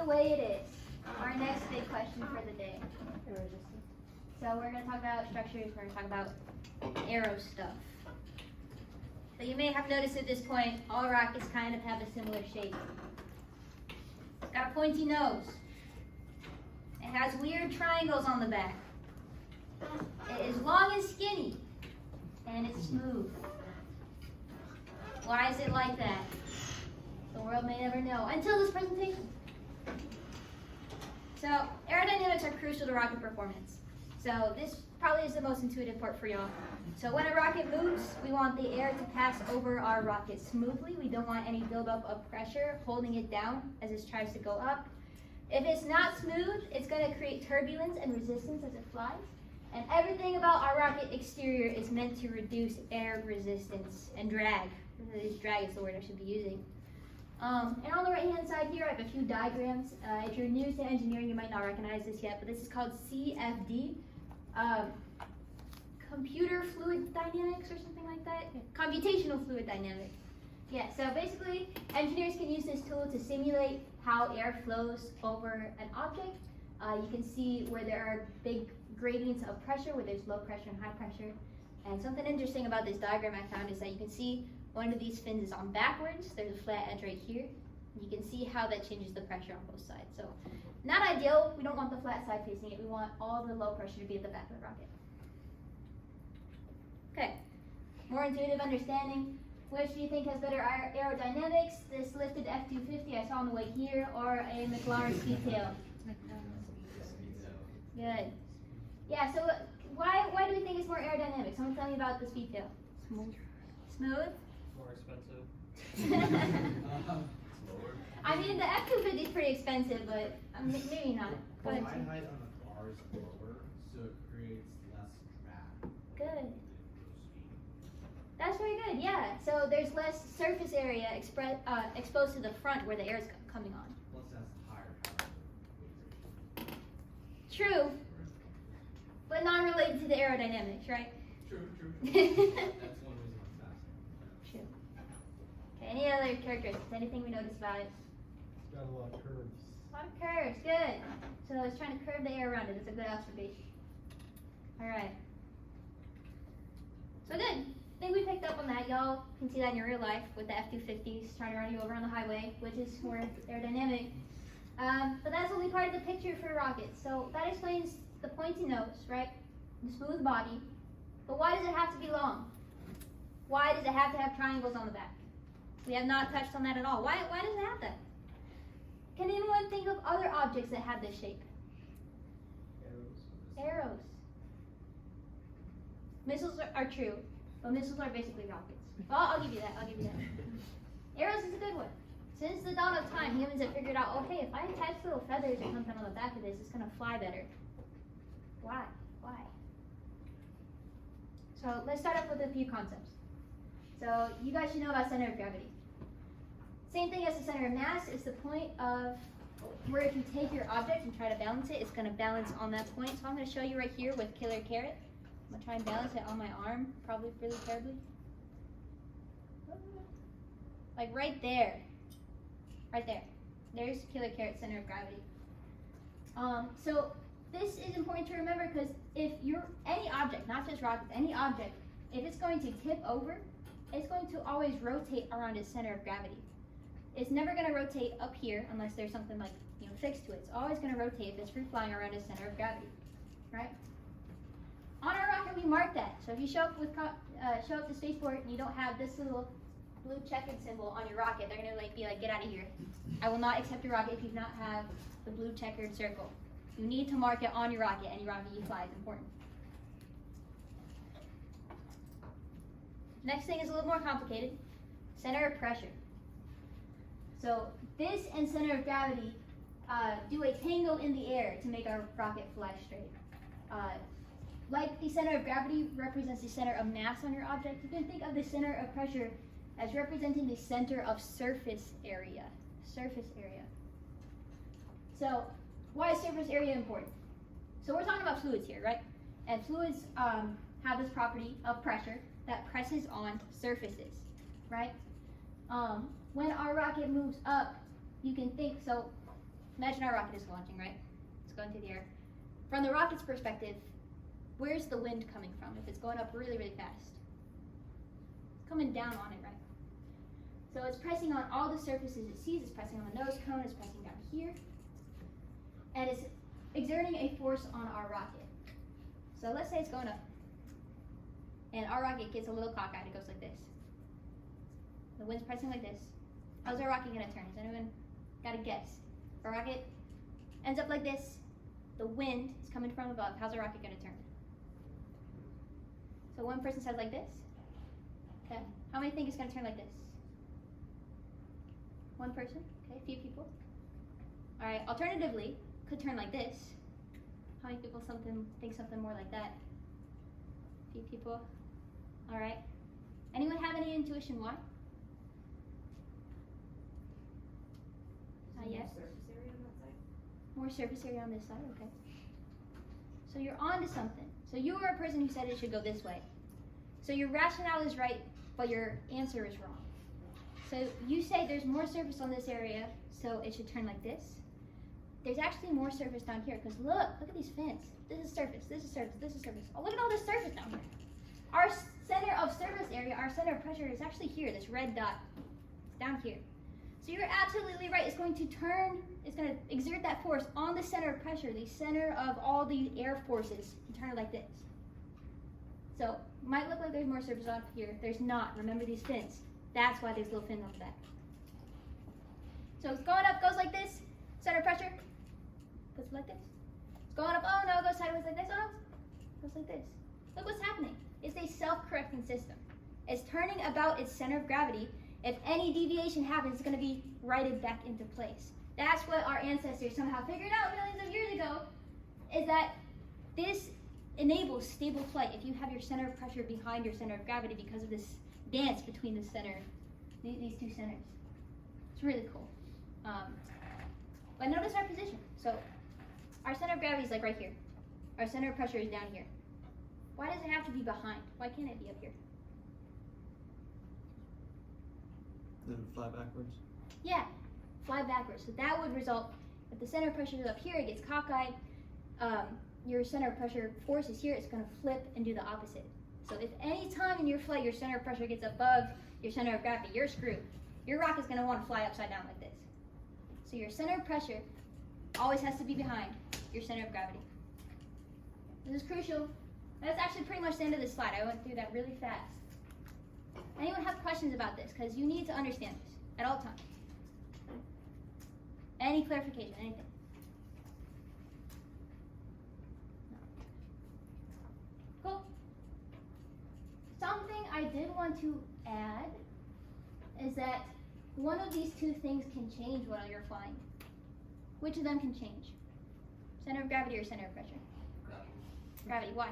the way it is. Our next big question for the day. So we're going to talk about structures, we're going to talk about aero stuff. So you may have noticed at this point, all rockets kind of have a similar shape. It's got a pointy nose. It has weird triangles on the back. It is long and skinny, and it's smooth. Why is it like that? The world may never know until this presentation. So aerodynamics are crucial to rocket performance. So this probably is the most intuitive part for y'all. So when a rocket moves, we want the air to pass over our rocket smoothly. We don't want any buildup of pressure holding it down as it tries to go up. If it's not smooth, it's going to create turbulence and resistance as it flies. And everything about our rocket exterior is meant to reduce air resistance and drag. Drag is the word I should be using. And on the right-hand side here, I have a few diagrams. If you're new to engineering, you might not recognize this yet, but this is called CFD. Computer fluid dynamics or something like that? Computational fluid dynamics. Yeah, so basically, engineers can use this tool to simulate how air flows over an object. You can see where there are big gradients of pressure, where there's low pressure and high pressure. And something interesting about this diagram I found is that you can see one of these fins is on backwards. There's a flat edge right here. You can see how that changes the pressure on both sides. So not ideal. We don't want the flat side facing it. We want all the low pressure to be at the back of the rocket. Okay, more intuitive understanding. Which do you think has better aerodynamics? This lifted F-250 I saw on the way here, or a McLaren Speedtail? Good. Yeah, so why do we think it's more aerodynamic? Someone tell me about the Speedtail. Smooth? More expensive. I mean, the F-250 is pretty expensive, but maybe not. Go ahead. My height on the car is lower, so it creates less drag. Good. That's very good, yeah. So there's less surface area exposed to the front where the air is coming on. Plus that's higher power. True, but not related to the aerodynamics, right? True. That's one reason I'm faster. True. Okay, any other characteristics? Anything we noticed about it? It's got a lot of curves. A lot of curves, good. So it's trying to curve the air around it. That's a good observation. All right. So good. I think we picked up on that. Y'all can see that in your real life with the F-250s trying to run you over on the highway, which is more aerodynamic. But that's only part of the picture for rockets. So that explains the pointy nose, right? The smooth body. But why does it have to be long? Why does it have to have triangles on the back? We have not touched on that at all. Why does it have that? Can anyone think of other objects that have this shape? Arrows. Missiles are true, but missiles are basically rockets. Well, I'll give you that. Arrows is a good one. Since the dawn of time, humans have figured out, oh hey, if I attach little feathers or something on the back of this, it's going to fly better. Why? So let's start off with a few concepts. So you guys should know about center of gravity. Same thing as the center of mass. It's the point of where if you take your object and try to balance it, it's going to balance on that point. So I'm going to show you right here with Killer Carrot. I'm going to try and balance it on my arm, probably really terribly. Like right there. Right there. There's Killer Carrot's center of gravity. So this is important to remember because if you're any object, not just rockets, any object, if it's going to tip over, it's going to always rotate around its center of gravity. It's never going to rotate up here unless there's something like fixed to it. It's always going to rotate if it's free flying around its center of gravity, right? On our rocket, we mark that. So if you show up to spaceport and you don't have this little blue checkered symbol on your rocket, they're going to be like, get out of here. I will not accept your rocket if you do not have the blue checkered circle. You need to mark it on your rocket. Any rocket you fly is important. Next thing is a little more complicated. Center of pressure. So this and center of gravity do a tango in the air to make our rocket fly straight. Like the center of gravity represents the center of mass on your object, you can think of the center of pressure as representing the center of surface area. So why is surface area important? So we're talking about fluids here, right? And fluids have this property of pressure that presses on surfaces, right? When our rocket moves up, you can think, so imagine our rocket is launching, right? It's going through the air. From the rocket's perspective, where's the wind coming from if it's going up really, really fast? It's coming down on it, right? So it's pressing on all the surfaces it sees. It's pressing on the nose cone. It's pressing down here. And it's exerting a force on our rocket. So let's say it's going up. And our rocket gets a little cockeyed. It goes like this. The wind's pressing like this. How's our rocket going to turn? Has anyone got a guess? If our rocket ends up like this, the wind is coming from above. How's our rocket going to turn? So one person said like this. Okay. How many think it's going to turn like this? One person. Okay, a few people. All right. Alternatively, could turn like this. How many people think something more like that? A few people. All right. Anyone have any intuition why? Not yet. More surface area on this side, okay. So you're on to something. So you were a person who said it should go this way. So your rationale is right, but your answer is wrong. So you say there's more surface on this area, so it should turn like this. There's actually more surface down here, because look at these fins. This is surface, this is surface, this is surface. Oh, look at all this surface down here. Our center of surface area, our center of pressure is actually here, this red dot. It's down here. So you're absolutely right. It's going to turn, it's going to exert that force on the center of pressure, the center of all the air forces, and turn it like this. So might look like there's more surface up here. There's not. Remember these fins. That's why there's little fins on the back. So it's going up, goes like this. Center of pressure goes like this. It's going up. Oh no, it goes sideways like this. Oh, it goes like this. Look what's happening. It's a self-correcting system. It's turning about its center of gravity. If any deviation happens, it's going to be righted back into place. That's what our ancestors somehow figured out millions of years ago, is that this enables stable flight if you have your center of pressure behind your center of gravity because of this dance between the center, these two centers. It's really cool. But notice our position. So our center of gravity is like right here. Our center of pressure is down here. Why does it have to be behind? Why can't it be up here? Then fly backwards? Yeah, fly backwards. So that would result, if the center of pressure is up here, it gets cockeyed. Your center of pressure force is here, it's going to flip and do the opposite. So if any time in your flight your center of pressure gets above your center of gravity, you're screwed. Your rocket's going to want to fly upside down like this. So your center of pressure always has to be behind your center of gravity. This is crucial. That's actually pretty much the end of this slide. I went through that really fast. Anyone have questions about this? Because you need to understand this at all times. Any clarification, anything? No. Cool. Something I did want to add is that one of these two things can change while you're flying. Which of them can change? Center of gravity or center of pressure? Gravity. Gravity, why?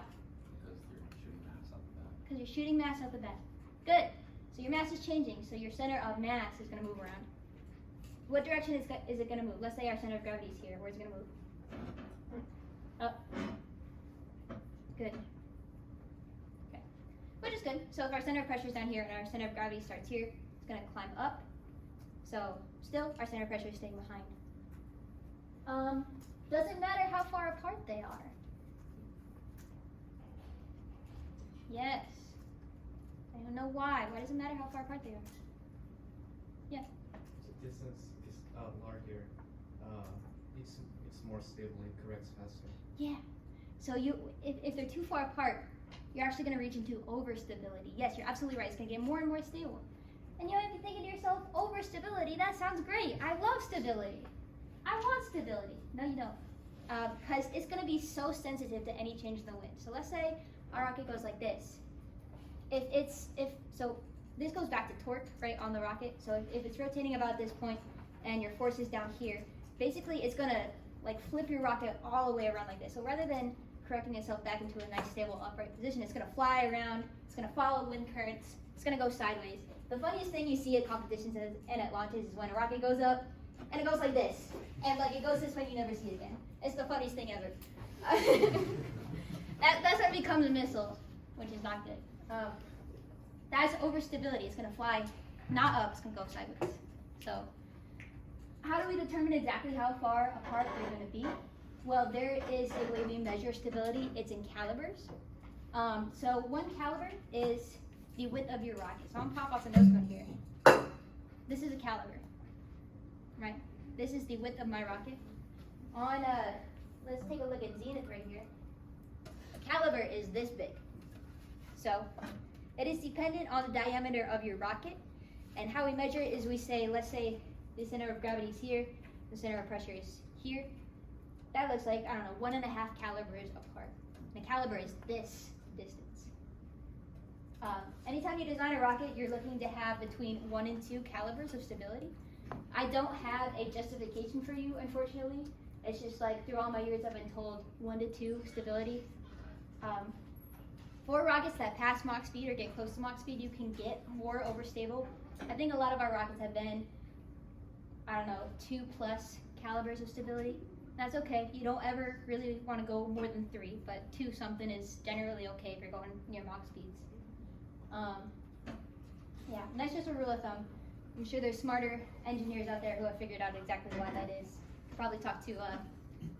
Because you're shooting mass out the back. Because you're shooting mass out the back. Good. So your mass is changing, so your center of mass is going to move around. What direction is it going to move? Let's say our center of gravity is here. Where's it going to move? Up. Good. Okay. Which is good. So if our center of pressure is down here and our center of gravity starts here, it's going to climb up. So still, our center of pressure is staying behind. Doesn't matter how far apart they are. Yes. I don't know why. Why does it matter how far apart they are? Yeah. So distance is larger. It's more stable and corrects faster. Yeah. So if they're too far apart, you're actually going to reach into overstability. Yes, you're absolutely right. It's going to get more and more stable. And you might be thinking to yourself, overstability, that sounds great. I love stability. I want stability. No, you don't. Because it's going to be so sensitive to any change in the wind. So let's say our rocket goes like this. So this goes back to torque, right, on the rocket. So if it's rotating about this point and your force is down here, basically it's going to like flip your rocket all the way around like this. So rather than correcting itself back into a nice stable upright position, it's going to fly around, it's going to follow wind currents, it's going to go sideways. The funniest thing you see at competitions and at launches is when a rocket goes up and it goes like this. And like it goes this way, you never see it again. It's the funniest thing ever. That's when it becomes a missile, which is not good. That's overstability. It's going to fly not up, it's going to go sideways. So how do we determine exactly how far apart they're going to be? Well, there is a way we measure stability. It's in calibers. So 1 caliber is the width of your rocket. So I'm gonna pop off the nose cone here. This is a caliber, right? This is the width of my rocket. On let's take a look at zenith right here. Caliber is this big. So it is dependent on the diameter of your rocket, and how we measure it is we say, let's say the center of gravity is here, the center of pressure is here. That looks like, I don't know, 1.5 calibers apart. And a caliber is this distance. Anytime you design a rocket, you're looking to have between 1 and 2 calibers of stability. I don't have a justification for you, unfortunately. It's just like through all my years I've been told 1 to 2 stability. For rockets that pass Mach speed or get close to Mach speed, you can get more overstable. I think a lot of our rockets have been, I don't know, 2+ calibers of stability. That's okay. You don't ever really want to go more than 3, but 2 something is generally okay if you're going near Mach speeds. Yeah, and that's just a rule of thumb. I'm sure there's smarter engineers out there who have figured out exactly why that is. Probably talk to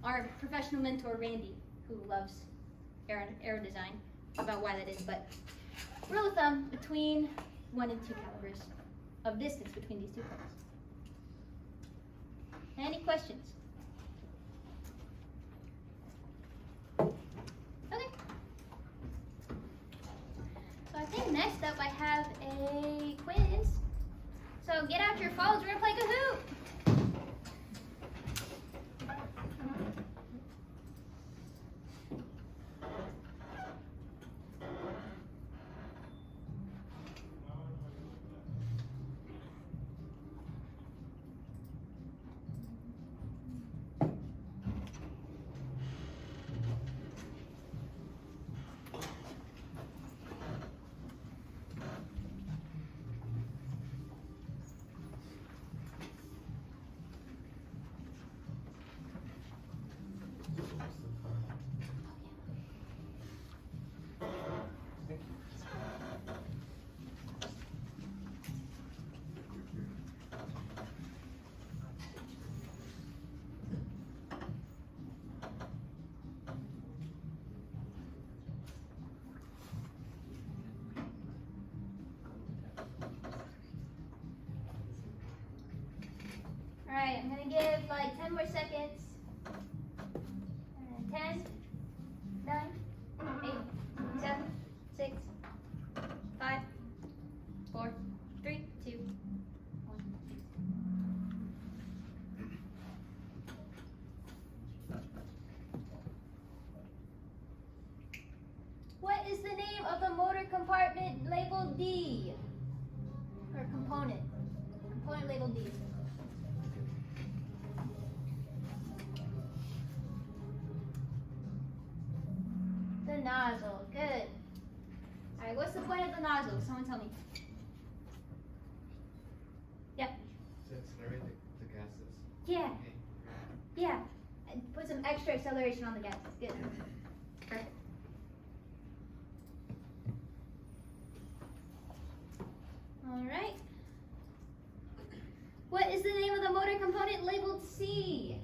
our professional mentor, Randy, who loves aero design, about why that is. But rule of thumb, between 1 and 2 calibers of distance between these 2 points. Any questions? Okay. So I think next up I have a quiz. So get out your phones, we're gonna play Kahoot! Alright, I'm gonna give like 10 more seconds. And 10, 9, 8, 7, 6, 5, 4, 3, 2, 1. What is the name of the motor compartment labeled D? Or component? Component labeled D. The nozzle, good. Alright, what's the point of the nozzle? Someone tell me. Yeah. To accelerate the gases. Yeah. Okay. Yeah. And put some extra acceleration on the gas. Good. Perfect. Alright. What is the name of the motor component labeled C?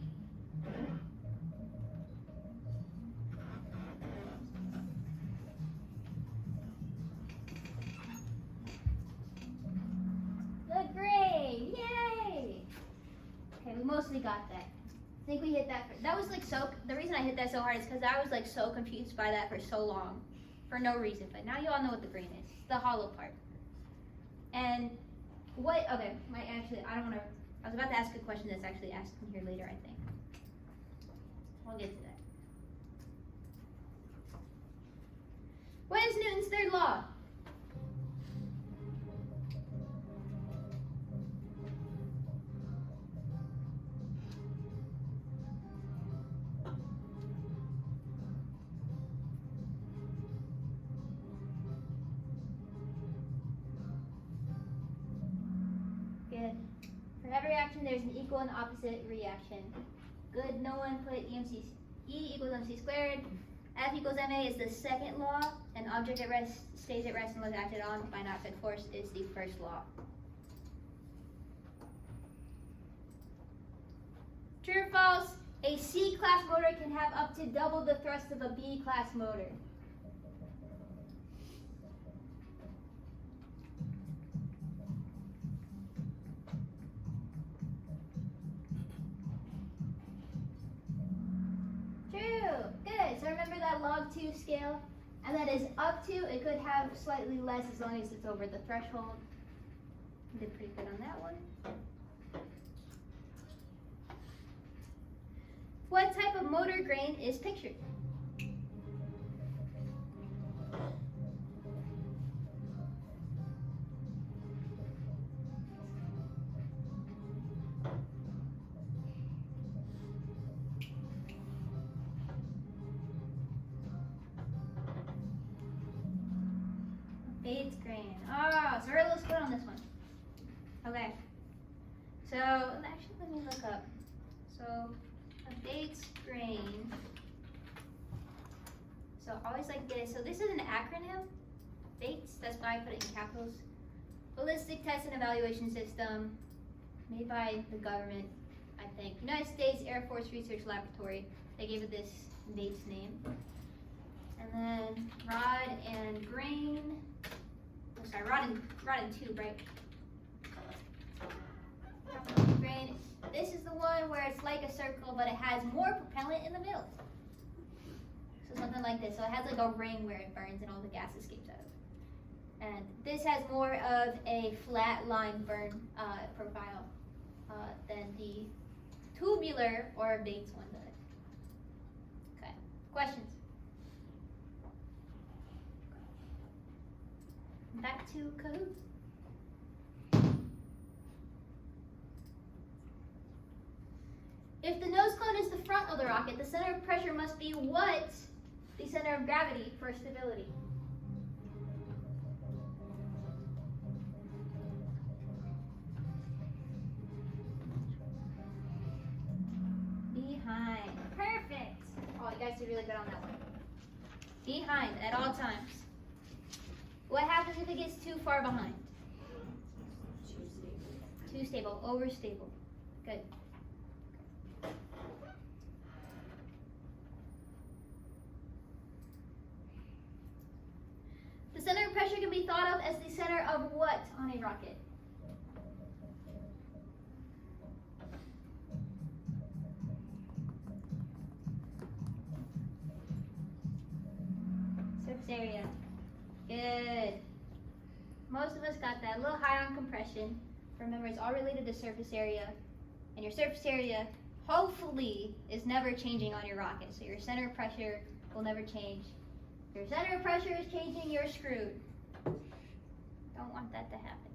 The gray, yay! Okay, we mostly got that. I think we hit that. That was like so. The reason I hit that so hard is because I was like so confused by that for so long, for no reason. But now you all know what the green is, the hollow part. And what? Okay, I don't want to. I was about to ask a question that's actually asked in here later. I think. We'll get to that. What is Newton's third law? Good. For every action, there's an equal and opposite reaction. Good. No one put E equals mc squared. F equals ma is the second law. An object at rest stays at rest unless acted on by an outside force is the first law. True or false? A C-class motor can have up to double the thrust of a B-class motor. True. Good. So remember that log 2 scale? And that is up to, it could have slightly less as long as it's over the threshold. You did pretty good on that one. What type of motor grain is pictured? Bates grain. Oh, so we're a little split on this one. Okay. So, actually, let me look up. So, a Bates grain. So, always like this. So, this is an acronym. Bates, that's why I put it in capitals. Ballistic Test and Evaluation System, made by the government, I think. United States Air Force Research Laboratory. They gave it this Bates name. And then rod and grain. Oh, sorry, rod and tube, right? Grain. This is the one where it's like a circle, but it has more propellant in the middle. So something like this. So it has like a ring where it burns and all the gas escapes out of. And this has more of a flat line burn profile than the tubular or Bates one does. Okay. Questions? Back to Kahoot. If the nose cone is the front of the rocket, the center of pressure must be what? The center of gravity for stability. Behind. Perfect. Oh, you guys did really good on that one. Behind at all times. What happens if it gets too far behind? Too stable. Overstable. Good. The center of pressure can be thought of as the center of what on a rocket? Surface area. Good. Most of us got that. A little high on compression. Remember, it's all related to surface area. And your surface area, hopefully, is never changing on your rocket. So your center of pressure will never change. If your center of pressure is changing, you're screwed. Don't want that to happen.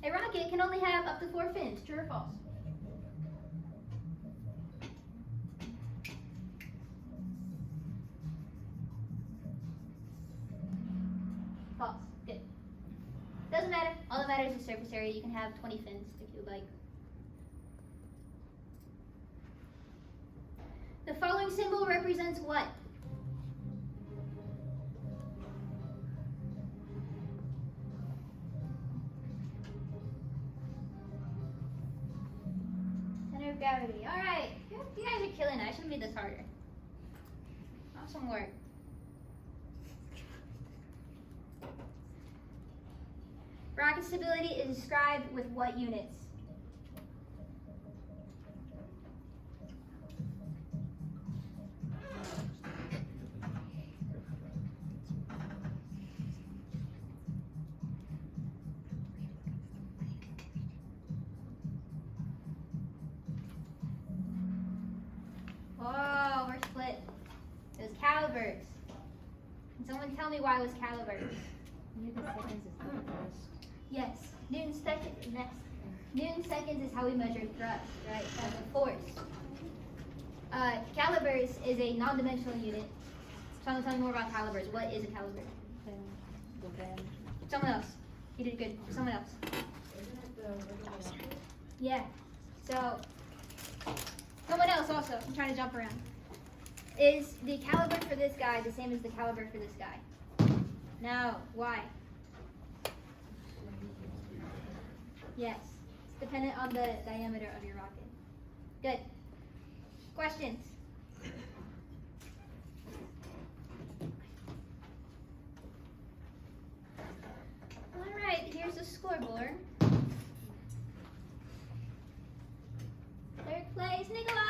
A rocket can only have up to 4 fins. True or false? False. Good. Doesn't matter. All that matters is surface area. You can have 20 fins if you like. The following symbol represents what? Center of gravity. All right. You guys are killing it. I should have made this harder. Awesome work. Rocket stability is described with what units? Whoa, we're split. It was calibers. Can someone tell me why it was calibers? Newton seconds is not thrust. Yes, Newton seconds is next. Newton seconds is how we measure thrust, right? As a force. Calibers is a non-dimensional unit. Someone tell me more about calibers. What is a caliber? The bend. Someone else. You did good. Someone else. Yeah. So, someone else also. I'm trying to jump around. Is the caliber for this guy the same as the caliber for this guy? No. Why? Yes. It's dependent on the diameter of your rocket. Good. Questions? Alright, here's the scoreboard. Third place, Nikolai!